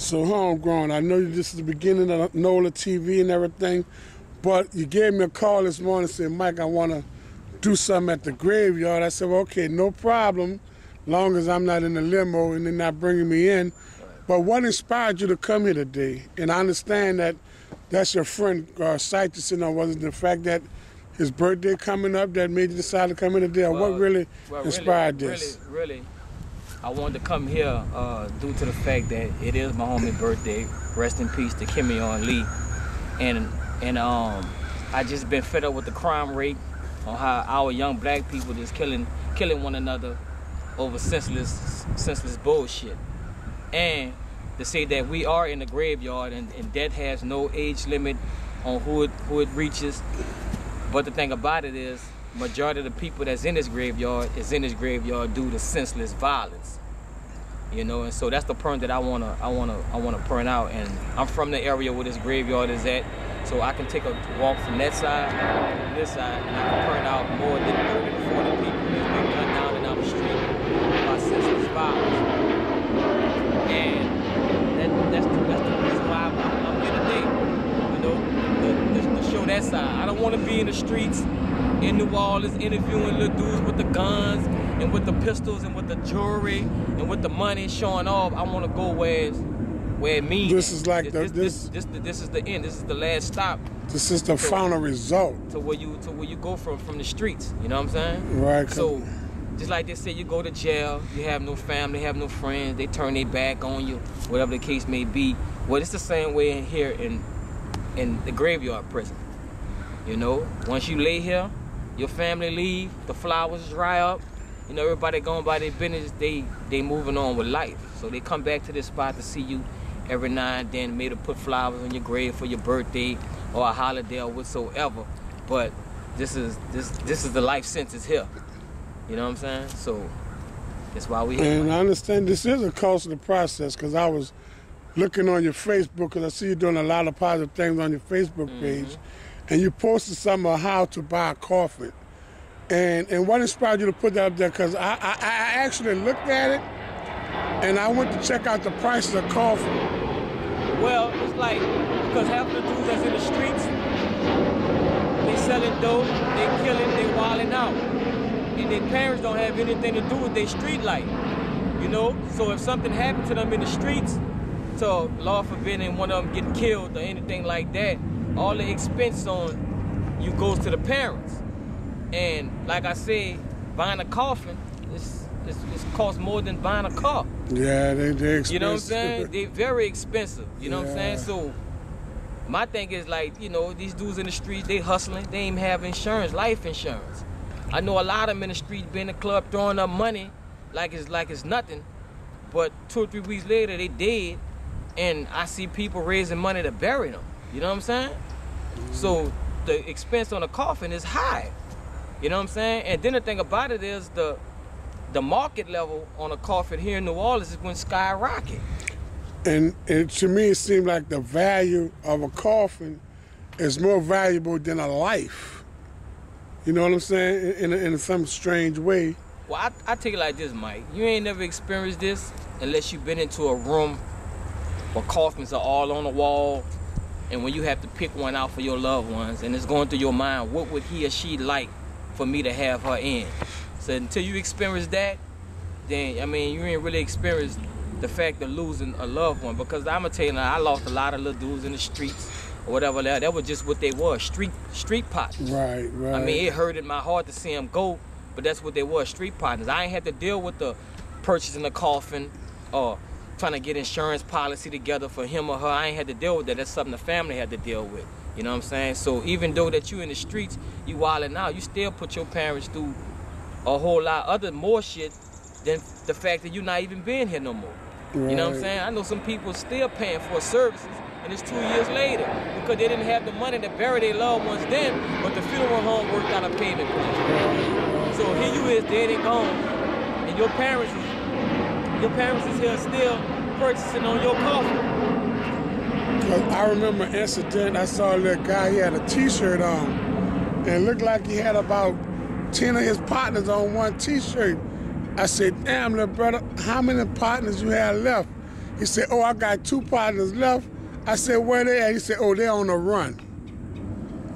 So homegrown, I know this is the beginning of Nola TV and everything, but you gave me a call this morning and said, Mike, I want to do something at the graveyard. I said, well, okay, no problem, long as I'm not in the limo and they're not bringing me in. But what inspired you to come here today? And I understand that that's your friend, site to sit on. Was it the fact that his birthday coming up that made you decide to come in today? Or what really inspired this? Really, I wanted to come here due to the fact that it is my homie's birthday. Rest in peace to Kimmy Lee. And I just been fed up with the crime rate on how our young black people just killing one another over senseless bullshit. And to say that we are in the graveyard and death has no age limit on who it reaches. But the thing about it is, majority of the people that's in this graveyard is in this graveyard due to senseless violence. You know, and so that's the point that I wanna point out. And I'm from the area where this graveyard is at, so I can take a walk from that side to this side, and I can point out more than 30 to 40 people that's been gunned down and down the street by senseless violence. And that's the reason why I'm here today. You know, to show that side. I don't want to be in the streets in New Orleans interviewing little dudes with the guns and with the pistols and with the jewelry and with the money showing off. I want to go where it means. This is like this is the end. This is the last stop. This is the final result. To where you go from the streets. You know what I'm saying? Right. So just like they say, you go to jail, you have no family, have no friends, they turn their back on you, whatever the case may be. Well, it's the same way in here in the graveyard prison. You know, once you lay here, your family leave, the flowers dry up, you know, everybody going by their business, they moving on with life. So they come back to this spot to see you every now and then, maybe to put flowers on your grave for your birthday or a holiday or whatsoever. But this is the life sentence here. You know what I'm saying? So that's why we here. And I understand this is a cost of the process, because I was looking on your Facebook, because I see you doing a lot of positive things on your Facebook page, and you posted something on how to buy a coffin. And what inspired you to put that up there? Because I actually looked at it, and I went to check out the price of the coffin. Well, it's like, because half of the dudes that's in the streets, they selling dope, they killing, they wilding out. And their parents don't have anything to do with their street life, you know? So if something happened to them in the streets, so Lord forbid and one of them get killed or anything like that, all the expense on you goes to the parents. And like I said, buying a coffin, it's costs more than buying a car. Yeah, they're expensive. You know what I'm saying? They're very expensive, you know what I'm saying? So my thing is, like, you know, these dudes in the streets, they hustling, they ain't have insurance, life insurance. I know a lot of them in the street be in the club throwing up money like it's nothing, but 2 or 3 weeks later they dead, and I see people raising money to bury them. You know what I'm saying? So the expense on a coffin is high. You know what I'm saying? And then the thing about it is the market level on a coffin here in New Orleans is when skyrocket. And to me, it seemed like the value of a coffin is more valuable than a life. You know what I'm saying? In some strange way. Well, I take it like this, Mike. You ain't never experienced this unless you've been into a room where coffins are all on the wall, and when you have to pick one out for your loved ones, and it's going through your mind, what would he or she like for me to have her in? So until you experience that, then, I mean, you ain't really experienced the fact of losing a loved one. Because I'm going to tell you now, I lost a lot of little dudes in the streets or whatever. That was just what they were, street partners. Right. I mean, it hurted my heart to see them go, but that's what they were, street partners. I ain't had to deal with the purchasing a coffin or trying to get insurance policy together for him or her. I ain't had to deal with that. That's something the family had to deal with. You know what I'm saying? So even though that you in the streets, you wilding out, you still put your parents through a whole lot more shit than the fact that you're not even being here no more. Right. You know what I'm saying? I know some people still paying for services, and it's 2 years later because they didn't have the money to bury their loved ones then, but the funeral home worked out a payment plan. So here you is, dead and gone, and your parents is here still purchasing on your coffin. I remember an incident, I saw a little guy, he had a t-shirt on, and it looked like he had about 10 of his partners on one t-shirt. I said, damn, little brother, how many partners you have left? He said, oh, I got 2 partners left. I said, where they at? He said, oh, they're on the run.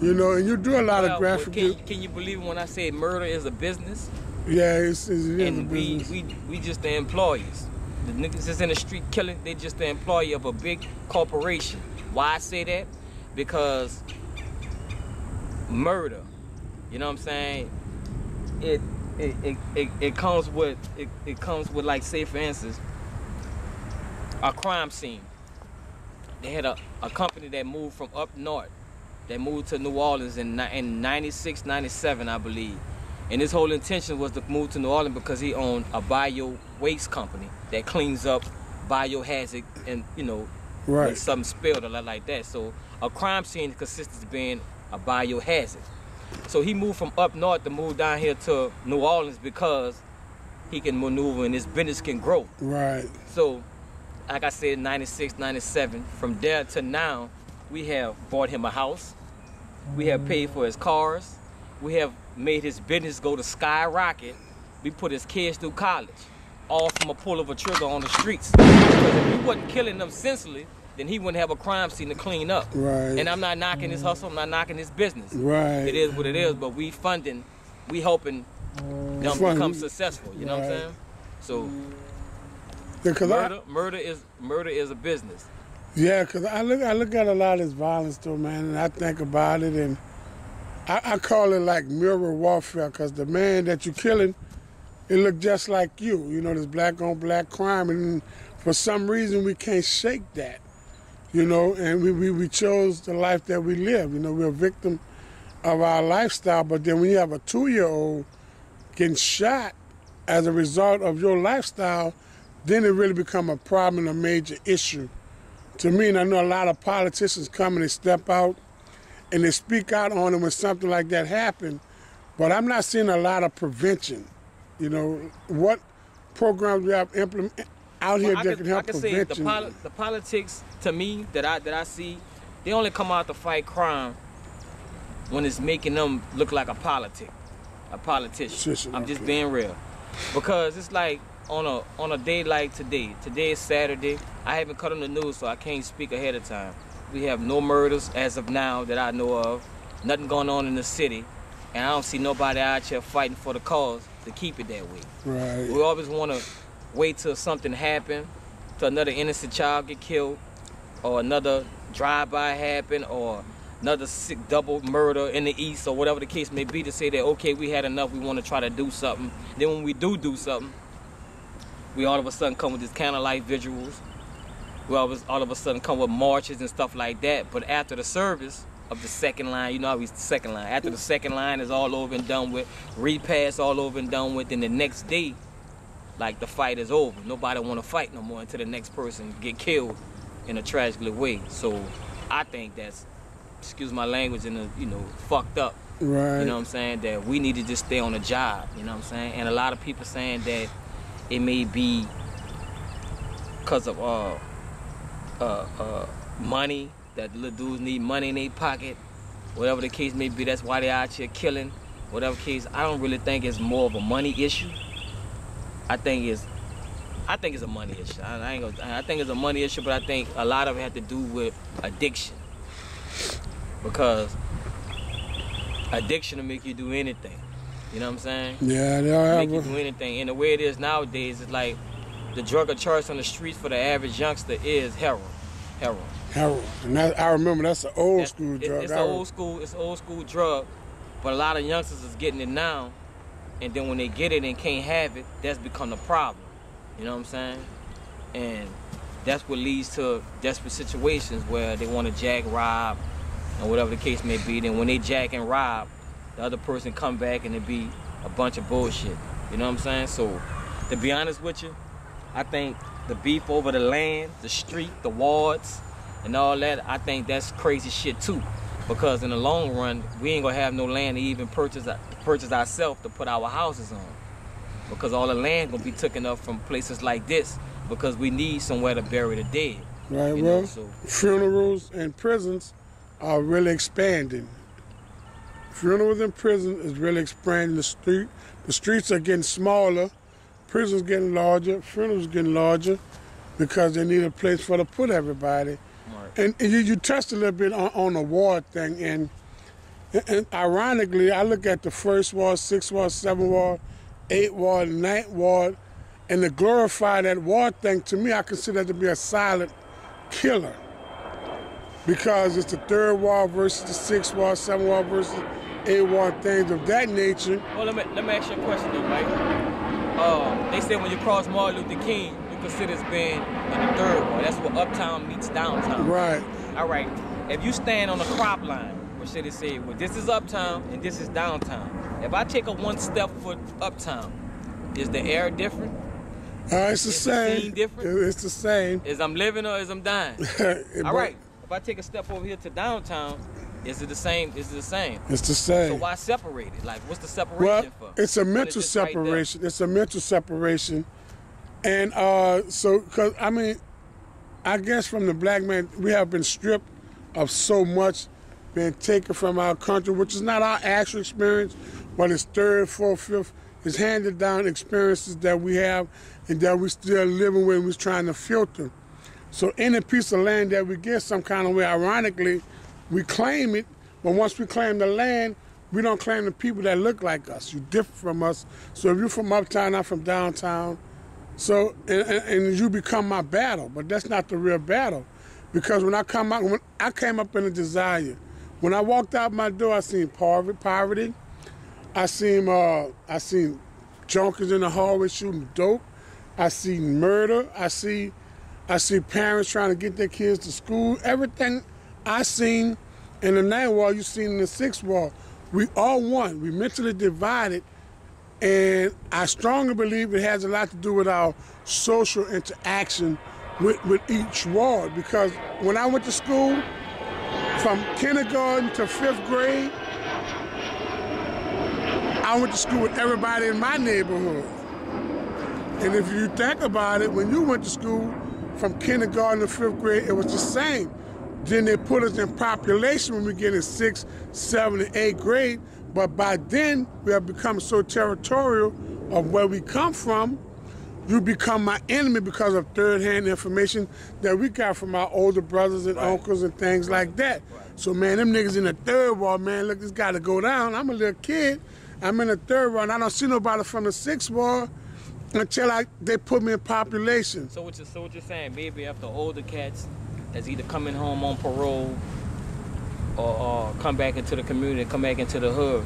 You know, and you do a lot of graphic. Can you believe when I say murder is a business? Yeah, it is and a business. we just the employees. The niggas that's in the street killing, they just the employee of a big corporation. Why I say that? Because murder, you know what I'm saying? It comes with like, say for instance, a crime scene. They had a company that moved from up north. They moved to New Orleans in 96, 97, I believe. And his whole intention was to move to New Orleans because he owned a bio waste company that cleans up biohazard and, you know, when something spilled or like that. So a crime scene consists of being a biohazard. So he moved from up north to move down here to New Orleans because he can maneuver and his business can grow. Right. So, like I said, 96, 97, from there to now, we have bought him a house. We have paid for his cars. We have made his business go to skyrocket. We put his kids through college, all from a pull of a trigger on the streets. Because if he wasn't killing them senselessly, then he wouldn't have a crime scene to clean up. Right. And I'm not knocking his hustle, I'm not knocking his business. Right. It is what it is, but we funding, we helping them become successful, you know what I'm saying? So, murder is a business. Yeah, because I look at a lot of this violence though, man, and I think about it, and I call it like mirror warfare, because the man that you're killing, it look just like you. You know, this black on black crime, and for some reason we can't shake that. You know, and we chose the life that we live. You know, we're a victim of our lifestyle, but then when you have a 2-year-old getting shot as a result of your lifestyle, then it really become a problem, a major issue. To me, and I know a lot of politicians come and they step out and they speak out on it when something like that happens, but I'm not seeing a lot of prevention. You know, what programs we have implement out here that can help prevention? The politics, to me, that I see, they only come out to fight crime when it's making them look like a politician. I'm just being real. Because it's like, on a day like today is Saturday. I haven't cut on the news, so I can't speak ahead of time. We have no murders as of now that I know of. Nothing going on in the city. And I don't see nobody out here fighting for the cause to keep it that way. Right. We always want to wait till something happen, till another innocent child get killed, or another drive-by happen, or another sick double murder in the East, or whatever the case may be, to say that, okay, we had enough, we want to try to do something. Then when we do something, we all of a sudden come with this candlelight visuals. We all of a sudden come with marches and stuff like that. But after the service of the second line, you know how we second line. After the second line is all over and done with, repass all over and done with, then the next day, like, the fight is over. Nobody want to fight no more until the next person get killed in a tragic way. So I think that's, excuse my language, fucked up. Right. You know what I'm saying? That we need to just stay on the job. You know what I'm saying? And a lot of people saying that it may be because of money, that little dudes need money in their pocket, whatever the case may be. That's why they're out here killing. Whatever case, I don't really think it's more of a money issue. I think it's a money issue. I think it's a money issue, but I think a lot of it has to do with addiction, because addiction will make you do anything. You know what I'm saying? Yeah, they all have. Make you do anything. And the way it is nowadays, it's like the drug of choice on the streets for the average youngster is heroin. Heroin. And I remember that's an old school drug. It's an old school drug, but a lot of youngsters is getting it now, and then when they get it and can't have it, that's become the problem. You know what I'm saying? And that's what leads to desperate situations where they want to jack, rob, or whatever the case may be. Then when they jack and rob, the other person come back and it be a bunch of bullshit. You know what I'm saying? So, to be honest with you, I think the beef over the land, the street, the wards, and all that, I think that's crazy shit too. Because in the long run, we ain't gonna have no land to even purchase ourselves to put our houses on. Because all the land gonna be taken up from places like this, because we need somewhere to bury the dead. Right, well, funerals and prisons are really expanding. Funerals in prison is really expanding the street. The streets are getting smaller, prisons getting larger, funerals getting larger. because they need a place for to put everybody. Right. And you touched a little bit on the ward thing, and ironically, I look at the 1st Ward, 6th Ward, 7th Ward, 8th Ward, 9th Ward, and to glorify that ward thing, to me, I consider that to be a silent killer. Because it's the 3rd Ward versus the 6th Ward, 7th Ward versus 8th Ward, things of that nature. Well, let me ask you a question though, Mike. They say when you cross Martin Luther King, you consider as being in the 3rd Ward. That's where uptown meets downtown. Right. All right. If you stand on the crop line, where shit is said, well, this is uptown and this is downtown. If I take a 1 step foot uptown, is the air different? It's the same. The scene different? It's the same. Is I'm living or is I'm dying? All right. If I take a step over here to downtown, is it the same? Is it the same? It's the same. So why separate it? Like, what's the separation for? It's a mental separation. It's a mental separation. And so, because, I mean, I guess from the black man, we have been stripped of so much, being taken from our country, which is not our actual experience, but it's 3rd, 4th, 5th. It's handed down experiences that we have and that we're still living with and we're trying to filter. So any piece of land that we get some kind of way, ironically, we claim it, but once we claim the land, we don't claim the people that look like us. You're different from us. So if you're from uptown, I'm from downtown. So, and you become my battle, but that's not the real battle. Because when I came up in a desire. When I walked out my door, I seen poverty. I seen junkies in the hallway shooting dope. I seen murder. I see parents trying to get their kids to school. Everything I seen in the 9th Ward, you seen in the 6th Ward. We all one. We mentally divided, and I strongly believe it has a lot to do with our social interaction with each ward. Because when I went to school, from kindergarten to 5th grade, I went to school with everybody in my neighborhood. And if you think about it, when you went to school from kindergarten to 5th grade, it was the same. Then they put us in population when we get in 6th, 7th, and 8th grade. But by then, we have become so territorial of where we come from. You become my enemy because of third-hand information that we got from our older brothers and uncles and things like that. So, man, them niggas in the 3rd Ward, man, look, this got to go down. I'm a little kid. I'm in the 3rd Ward, and I don't see nobody from the 6th Ward until they put me in population. So what you're saying, maybe after older cats that's either coming home on parole or come back into the community, come back into the hood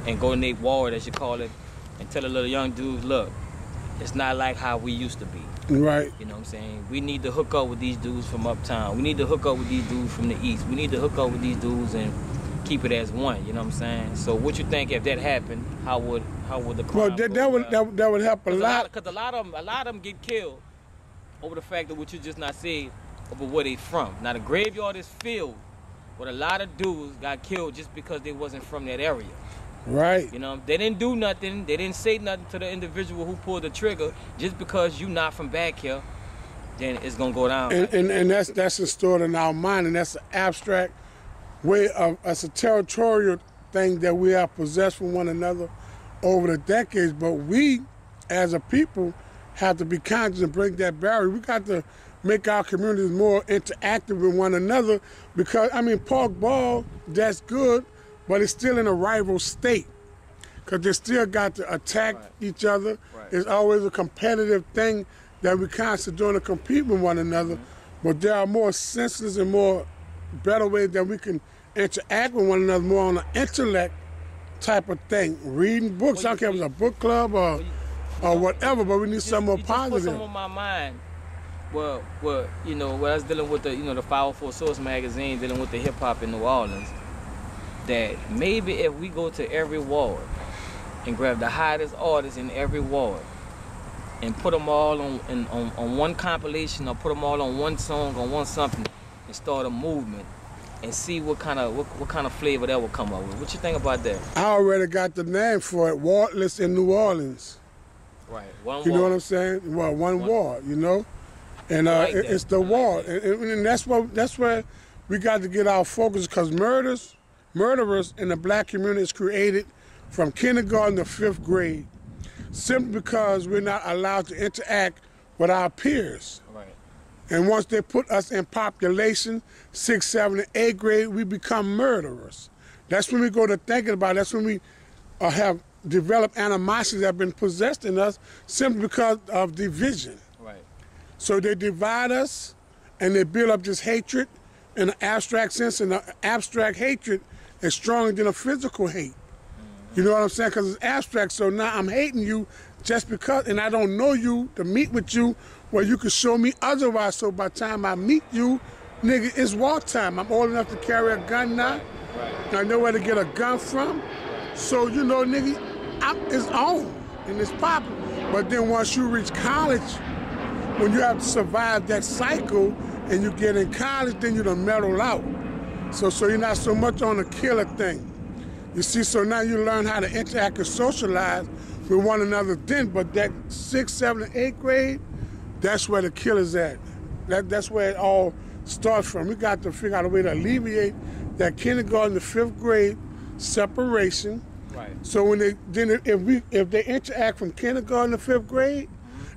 and go in their ward, as you call it, and tell the little young dudes, look, it's not like how we used to be. Right. You know what I'm saying? We need to hook up with these dudes from uptown. We need to hook up with these dudes from the east. We need to hook up with these dudes and keep it as one. You know what I'm saying? So what you think if that happened? How would the crime? Well, that would help a lot. Because a lot of them get killed over the fact of what you just not said over where they from. Now the graveyard is filled with a lot of dudes got killed just because they wasn't from that area. Right. You know, they didn't do nothing. They didn't say nothing to the individual who pulled the trigger. Just because you not from back here, then it's gonna go down. And that's installed in our mind, and that's an abstract way of, it's a territorial thing that we have possessed from one another over the decades. But we, as a people, have to be conscious and break that barrier. We got to make our communities more interactive with one another, because I mean, park ball, that's good, but it's still in a rival state, because they still got to attack each other. Right. It's always a competitive thing that we constantly doing to compete with one another. But there are more senseless and more better ways that we can interact with one another, more on an intellect type of thing. Reading books, I don't care if it's a book club or whatever, but we need something more positive. Just put something on my mind. Well, you know, when I was dealing with the 504 Source magazine, dealing with the hip hop in New Orleans, that maybe if we go to every ward and grab the hottest artists in every ward and put them all on one compilation, or put them all on one song, on one something, and start a movement and see what kind of flavor that will come up with. What you think about that? I already got the name for it, Wardless in New Orleans. Right, one ward. You know what I'm saying? Well, one ward, you know? And it's the ward. And that's where we got to get our focus, because murderers in the black community is created from kindergarten to 5th grade, simply because we're not allowed to interact with our peers. Right. And once they put us in population, 6th, 7th, and 8th grade, we become murderers. That's when we go to thinking about it. That's when we have developed animosities that have been possessed in us simply because of division. Right. So they divide us and they build up this hatred in an abstract sense, and the abstract hatred is stronger than a physical hate. You know what I'm saying? Because it's abstract, so now I'm hating you just because, and I don't know you to meet with you where you can show me otherwise. So by the time I meet you, nigga, it's wartime. I'm old enough to carry a gun now. Right. I know where to get a gun from. So, you know, nigga, it's on and it's popping. But then once you reach college, when you have to survive that cycle and you get in college, then you done mellow out. So you're not so much on the killer thing. You see, so now you learn how to interact and socialize with one another then, but that 6th, 7th, and 8th grade, that's where the killer's at. That's where it all starts from. We got to figure out a way to alleviate that kindergarten to 5th grade separation. Right. So when if they interact from kindergarten to 5th grade,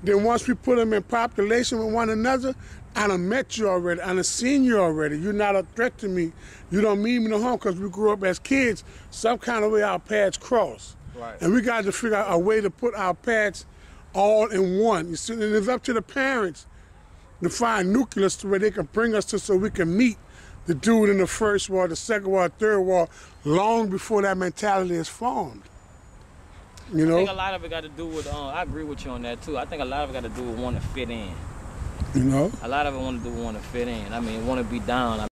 then once we put them in population with one another, I done met you already, I done seen you already. You're not a threat to me. You don't mean me no harm because we grew up as kids. Some kind of way our paths cross. Right. And we got to figure out a way to put our paths all in one. You see, and it's up to the parents to find nucleus to where they can bring us to so we can meet the dude in the first ward, the second ward, third ward, long before that mentality is formed. You know? I think a lot of it got to do with, I agree with you on that too. I think a lot of it got to do with wanting to fit in. You know? A lot of it want to do want to fit in. I mean, want to be down.